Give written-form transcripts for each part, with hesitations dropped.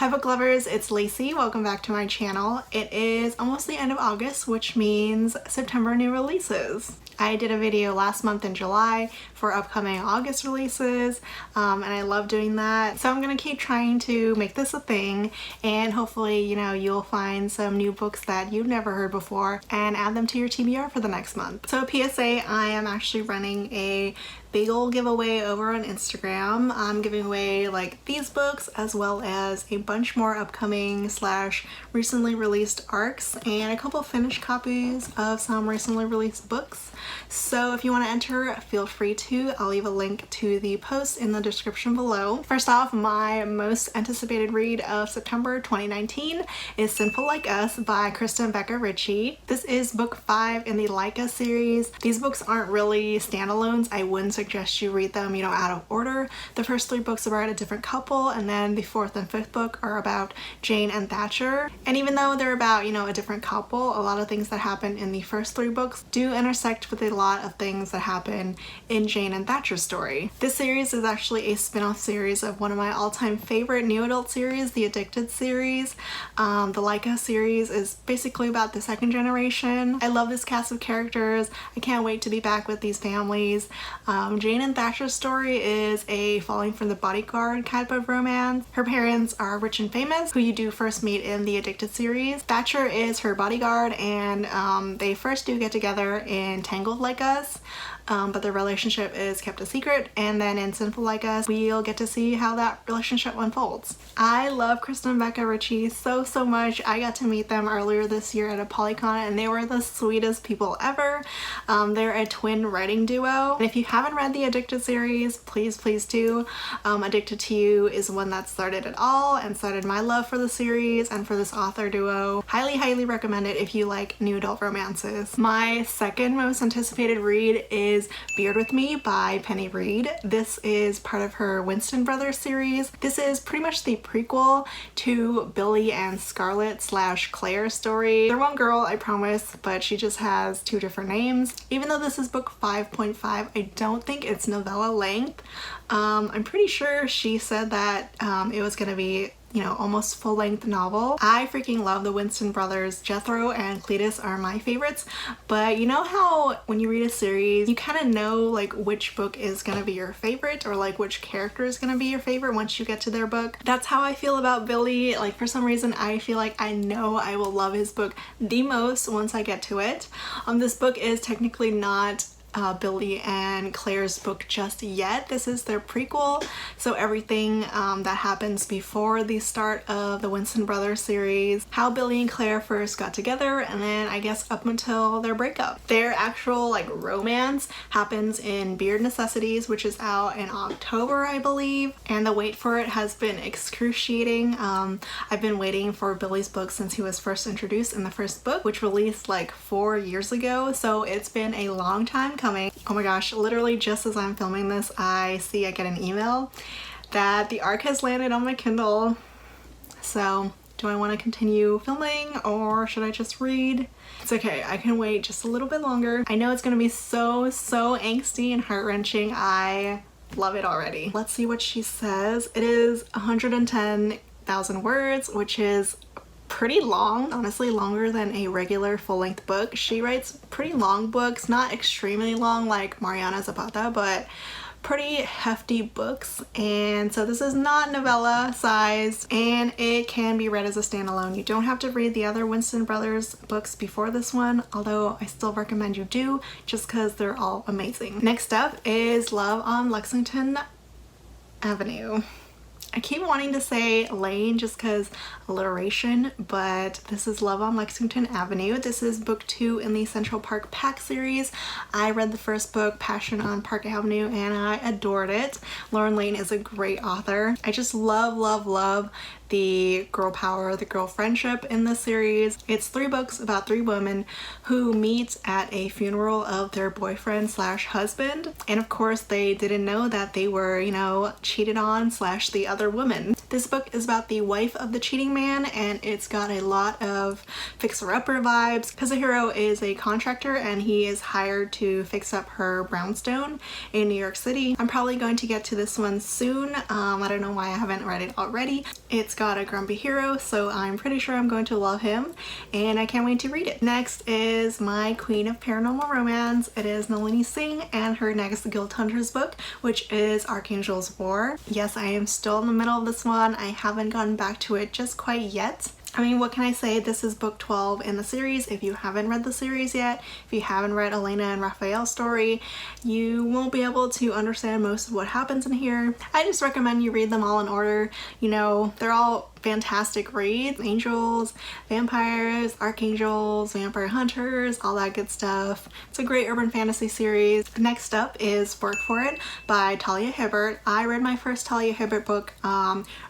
Hi book lovers, it's Lacey. Welcome back to my channel. It is almost the end of August, which means September new releases. I did a video last month in July for upcoming August releases, and I love doing that. So I'm gonna keep trying to make this a thing, and hopefully, you'll find some new books that you've never heard before and add them to your TBR for the next month. So PSA, I am actually running a big old giveaway over on Instagram. I'm giving away like these books as well as a bunch more upcoming / recently released arcs and a couple finished copies of some recently released books. So if you want to enter, feel free to. I'll leave a link to the post in the description below. First off, my most anticipated read of September 2019 is Sinful Like Us by Kristen Becca Ritchie. This is book 5 in the Like Us series. These books aren't really standalones. I wouldn't suggest you read them, out of order. The first 3 books are about a different couple, and then the 4th and 5th book are about Jane and Thatcher. And even though they're about, a different couple, a lot of things that happen in the first 3 books do intersect with a lot of things that happen in Jane and Thatcher's story. This series is actually a spin-off series of one of my all-time favorite new adult series, the Addicted series. The Like Us series is basically about the second generation. I love this cast of characters. I can't wait to be back with these families. Jane and Thatcher's story is a falling from the bodyguard kind of romance. Her parents are rich and famous, who you do first meet in the Addicted series. Thatcher is her bodyguard, and they first do get together in Tangled Like Us, but their relationship is kept a secret, and then in Sinful Like Us we'll get to see how that relationship unfolds. I love Kristen Becca Ritchie so much. I got to meet them earlier this year at a Polycon, and they were the sweetest people ever. They're a twin writing duo, and if you haven't read the Addicted series, please do. Addicted to You is one that started it all and started my love for the series and for this author duo. Highly recommend it if you like new adult romances. My second most anticipated read is Beard With Me by Penny Reed. This is part of her Winston Brothers series. This is pretty much the prequel to Billy and Scarlett / Claire's story. They're one girl, I promise, but she just has 2 different names. Even though this is book 5.5, I don't think it's novella length. I'm pretty sure she said that it was gonna be almost full-length novel. I freaking love the Winston brothers. Jethro and Cletus are my favorites, but you know how when you read a series you kind of know like which book is gonna be your favorite, or like which character is gonna be your favorite once you get to their book? That's how I feel about Billy. Like, for some reason I feel like I know I will love his book the most once I get to it. This book is technically not Billy and Claire's book just yet. This is their prequel, so everything that happens before the start of the Winston Brothers series, how Billy and Claire first got together, and then I guess up until their breakup. Their actual like romance happens in Beard Necessities, which is out in October, I believe, and the wait for it has been excruciating. I've been waiting for Billy's book since he was first introduced in the first book, which released like 4 years ago, so it's been a long time coming. Oh my gosh, literally just as I'm filming this, I get an email that the arc has landed on my Kindle. So do I want to continue filming or should I just read? It's okay, I can wait just a little bit longer. I know it's gonna be so angsty and heart-wrenching. I love it already. Let's see what she says. It is 110,000 words, which is pretty long, honestly longer than a regular full-length book. She writes pretty long books, not extremely long like Mariana Zapata, but pretty hefty books, and so this is not novella sized, and it can be read as a standalone. You don't have to read the other Winston Brothers books before this one, although I still recommend you do, just because they're all amazing. Next up is Love on Lexington Avenue. I keep wanting to say Lane just because alliteration, but this is Love on Lexington Avenue. This is book 2 in the Central Park Pack series. I read the first book, Passion on Park Avenue, and I adored it. Lauren Lane is a great author. I just love the girl power, the girl friendship in this series. It's 3 books about 3 women who meet at a funeral of their boyfriend / husband, and of course they didn't know that they were, cheated on / the other woman. This book is about the wife of the cheating man, and it's got a lot of fixer-upper vibes because the hero is a contractor and he is hired to fix up her brownstone in New York City. I'm probably going to get to this one soon. I don't know why I haven't read it already. It's got got a grumpy hero, so I'm pretty sure I'm going to love him, and I can't wait to read it. Next is my queen of paranormal romance. It is Nalini Singh and her next Guild Hunters book, which is Archangel's War. Yes, I am still in the middle of this one. I haven't gotten back to it just quite yet. I mean, what can I say? This is book 12 in the series. If you haven't read the series yet, if you haven't read Elena and Raphael's story, you won't be able to understand most of what happens in here. I just recommend you read them all in order. You know, they're all fantastic reads. Angels, vampires, archangels, vampire hunters, all that good stuff. It's a great urban fantasy series. Next up is Work For It by Talia Hibbert. I read my first Talia Hibbert book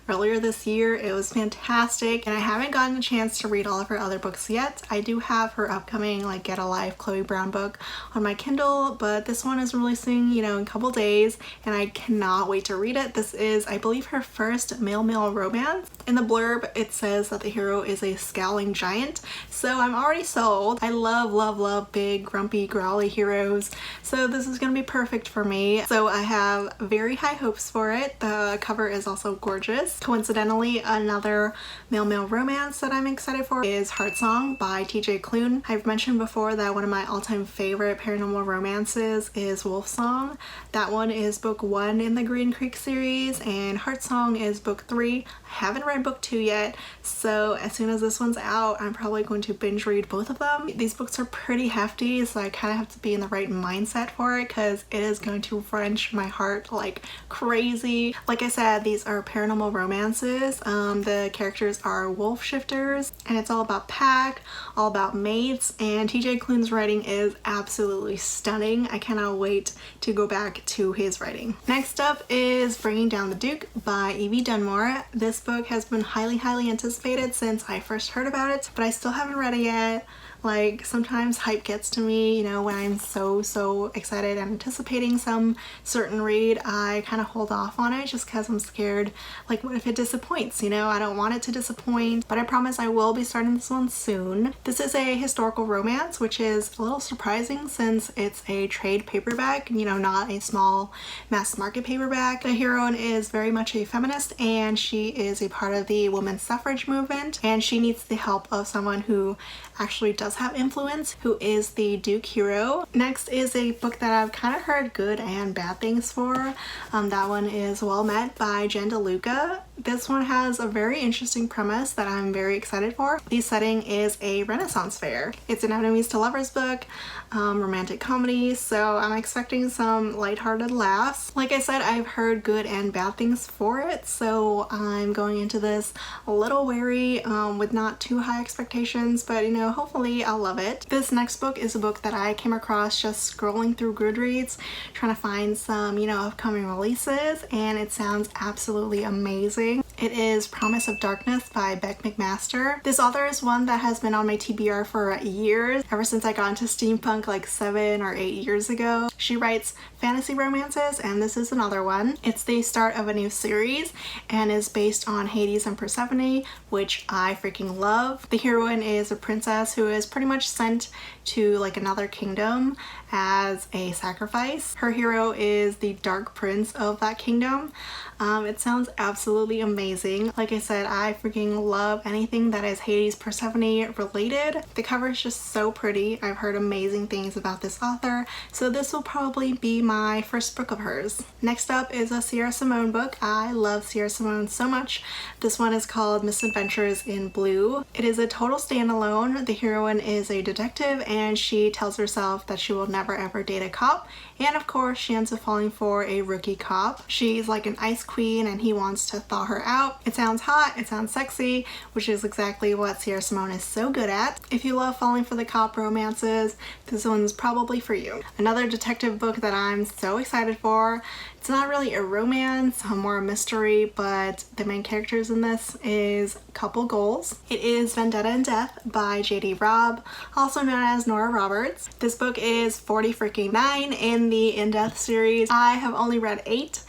earlier this year. It was fantastic, and I haven't gotten a chance to read all of her other books yet. I do have her upcoming like Get a Life Chloe Brown book on my Kindle, but this one is releasing, you know, in a couple days, and I cannot wait to read it. This is, I believe, her first male-male romance. In the blurb, it says that the hero is a scowling giant, so I'm already sold. I love big, grumpy, growly heroes, so this is gonna be perfect for me. So I have very high hopes for it. The cover is also gorgeous. Coincidentally, another male-male romance that I'm excited for is Heart Song by TJ Klune. I've mentioned before that one of my all-time favorite paranormal romances is Wolf Song. That one is book 1 in the Green Creek series, and Heart Song is book 3. I haven't read book 2 yet, so as soon as this one's out, I'm probably going to binge read both of them. These books are pretty hefty, so I kind of have to be in the right mindset for it because it is going to wrench my heart like crazy. Like I said, these are paranormal romances. The characters are wolf shifters, and it's all about pack, all about mates, and TJ Klune's writing is absolutely stunning. I cannot wait to go back to his writing. Next up is Bringing Down the Duke by Evie Dunmore. This book has been highly anticipated since I first heard about it, but I still haven't read it yet. Like, sometimes hype gets to me, you know, when I'm so excited and anticipating some certain read, I kind of hold off on it just because I'm scared, like, what if it disappoints, you know? I don't want it to disappoint, but I promise I will be starting this one soon. This is a historical romance, which is a little surprising since it's a trade paperback, you know, not a small mass market paperback. The heroine is very much a feminist, and she is a part of the women's suffrage movement, and she needs the help of someone who actually does have influence, who is the Duke hero. Next is a book that I've kind of heard good and bad things for. That one is Well Met by Jen DeLuca. This one has a very interesting premise that I'm very excited for. The setting is a Renaissance fair. It's an enemies to lovers book, romantic comedy, so I'm expecting some lighthearted laughs. Like I said, I've heard good and bad things for it, so I'm going into this a little wary with not too high expectations, but you know, hopefully I'll love it. This next book is a book that I came across just scrolling through Goodreads, trying to find some, you know, upcoming releases, and it sounds absolutely amazing. It is Promise of Darkness by Beck McMaster. This author is one that has been on my TBR for years, ever since I got into steampunk like 7 or 8 years ago. She writes fantasy romances, and this is another one. It's the start of a new series and is based on Hades and Persephone, which I freaking love. The heroine is a princess who is pretty much sent to like another kingdom as a sacrifice. Her hero is the dark prince of that kingdom. It sounds absolutely amazing. Like I said, I freaking love anything that is Hades Persephone related. The cover is just so pretty. I've heard amazing things about this author, so this will probably be my first book of hers. Next up is a Sierra Simone book. I love Sierra Simone so much. This one is called Misadventures in Blue. It is a total standalone. The heroine is a detective, and she tells herself that she will never ever date a cop, and of course she ends up falling for a rookie cop. She's like an ice queen, and he wants to thaw her out. It sounds hot, it sounds sexy, which is exactly what Sierra Simone is so good at. If you love falling for the cop romances, this one's probably for you. Another detective book that I'm so excited for. It's not really a romance, more a mystery, but the main characters in this is couple goals. It is Vendetta and Death by J.D. Robb, also known as Nora Roberts. This book is 40 freaking 9 in the In Death series. I have only read 8,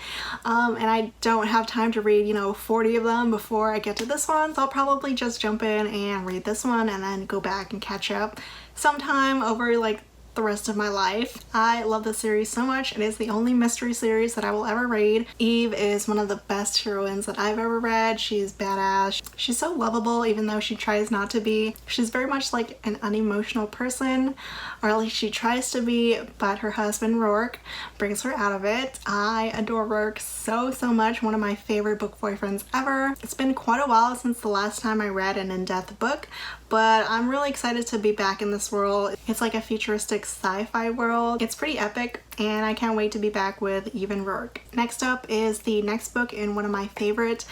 and I don't have time to read, you know, 40 of them before I get to this one, so I'll probably just jump in and read this one and then go back and catch up sometime over like the rest of my life. I love this series so much. It is the only mystery series that I will ever read. Eve is one of the best heroines that I've ever read. She's badass. She's so lovable even though she tries not to be. She's very much like an unemotional person, or at least she tries to be, but her husband Rourke brings her out of it. I adore Rourke so much. One of my favorite book boyfriends ever. It's been quite a while since the last time I read an in-depth book, but I'm really excited to be back in this world. It's like a futuristic sci-fi world. It's pretty epic and I can't wait to be back with Eve and Rourke. Next up is the next book in one of my favorite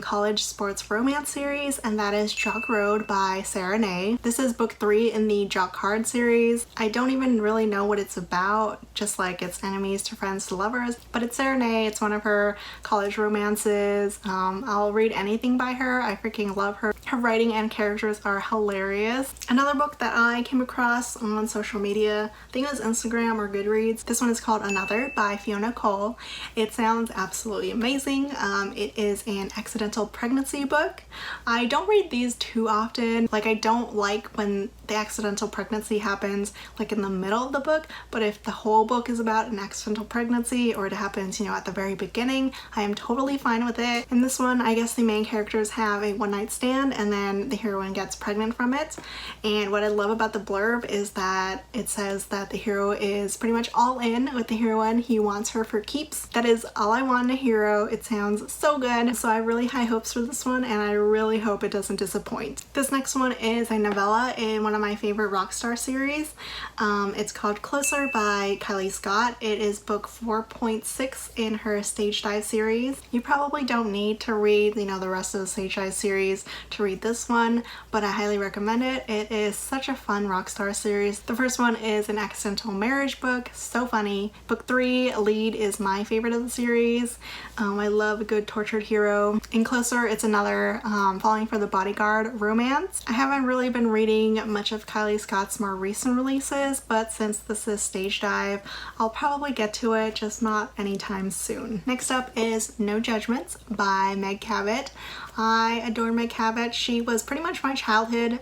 college sports romance series, and that is Jock Road by Sarah Ney. This is book 3 in the Jock Card series. I don't even really know what it's about, just like it's enemies to friends to lovers, but it's Sarah Ney. It's one of her college romances. I'll read anything by her. I freaking love her. Her writing and characters are hilarious. Another book that I came across on social media, I think it was Instagram or Goodreads. This one is called Another by Fiona Cole. It sounds absolutely amazing. It is an accidental pregnancy book. I don't read these too often. Like, I don't like when the accidental pregnancy happens like in the middle of the book, but if the whole book is about an accidental pregnancy or it happens, you know, at the very beginning, I am totally fine with it. In this one, I guess the main characters have a one-night stand and then the heroine gets pregnant from it. And what I love about the blurb is that it says that the hero is pretty much all in with the heroine. He wants her for keeps. That is all I want in a hero. It sounds so good. So I have really high hopes for this one and I really hope it doesn't disappoint. This next one is a novella in one of my favorite Rockstar series. It's called Closer by Kylie Scott. It is book 4.6 in her Stage Dive series. You probably don't need to read, you know, the rest of the Stage Dive series to read this one, but I highly recommend it. It is such a fun Rockstar series. The first one is an accidental marriage book, so funny. Book 3, Lead, is my favorite of the series. I love a good tortured hero. In Closer, it's another Falling for the Bodyguard romance. I haven't really been reading much of Kylie Scott's more recent releases, but since this is Stage Dive, I'll probably get to it, just not anytime soon. Next up is No Judgments by Meg Cabot. I adore Meg Cabot. She was pretty much my childhood,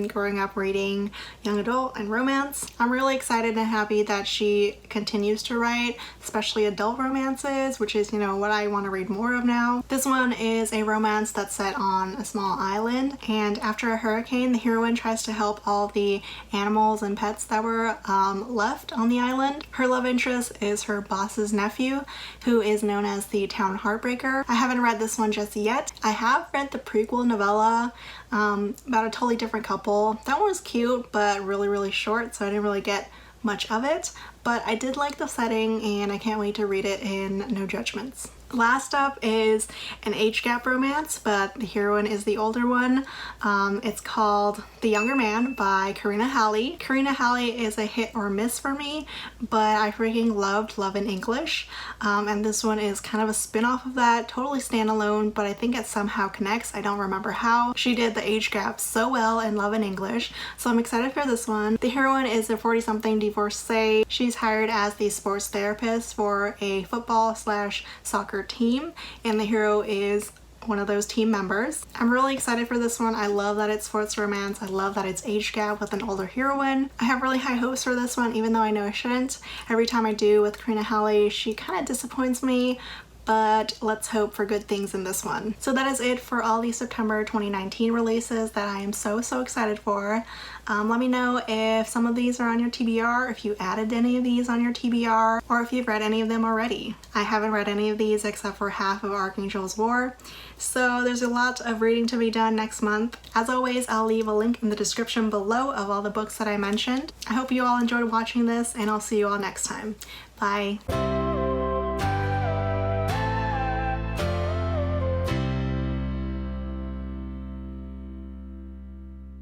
growing up reading young adult and romance. I'm really excited and happy that she continues to write, especially adult romances, which is, you know, what I want to read more of now. This one is a romance that's set on a small island, and after a hurricane, the heroine tries to help all the animals and pets that were left on the island. Her love interest is her boss's nephew, who is known as the Town Heartbreaker. I haven't read this one just yet. I have read the prequel novella about a totally different couple. That one was cute, but really short, so I didn't really get much of it, but I did like the setting and I can't wait to read it in No Judgments. Last up is an age gap romance, but the heroine is the older one. It's called The Younger Man by Karina Halley. Karina Halley is a hit or miss for me, but I freaking loved Love in English. And this one is kind of a spin-off of that, totally standalone, but I think it somehow connects. I don't remember how. She did the age gap so well in Love in English, so I'm excited for this one. The heroine is a 40-something divorcee. She's hired as the sports therapist for a football/soccer team, and the hero is one of those team members. I'm really excited for this one. I love that it's sports romance. I love that it's age gap with an older heroine. I have really high hopes for this one, even though I know I shouldn't. Every time I do with Karina Halley, she kind of disappoints me, but let's hope for good things in this one. So that is it for all the September 2019 releases that I am so excited for. Let me know if some of these are on your TBR, if you added any of these on your TBR, or if you've read any of them already. I haven't read any of these except for half of Archangel's War, so there's a lot of reading to be done next month. As always, I'll leave a link in the description below of all the books that I mentioned. I hope you all enjoyed watching this, and I'll see you all next time. Bye!